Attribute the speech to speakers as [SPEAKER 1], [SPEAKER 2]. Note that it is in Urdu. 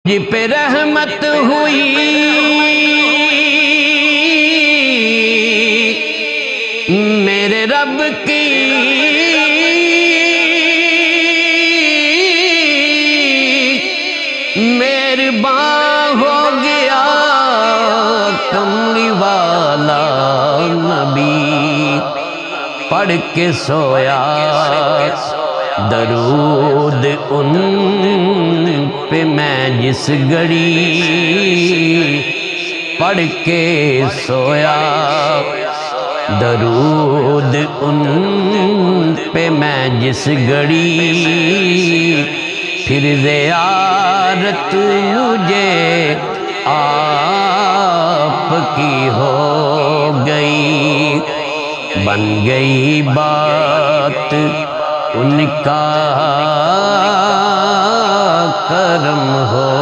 [SPEAKER 1] جی پہ رحمت ہوئی میرے رب کی مہربان ہو گیا کملی والا نبی پڑھ کے سویا درود ان پہ میں جس گھڑی پڑھ کے سویا درود ان پہ میں جس گھڑی پھر زیارت مجھے آپ کی ہو گئی بن گئی بات ان کا کرم ہو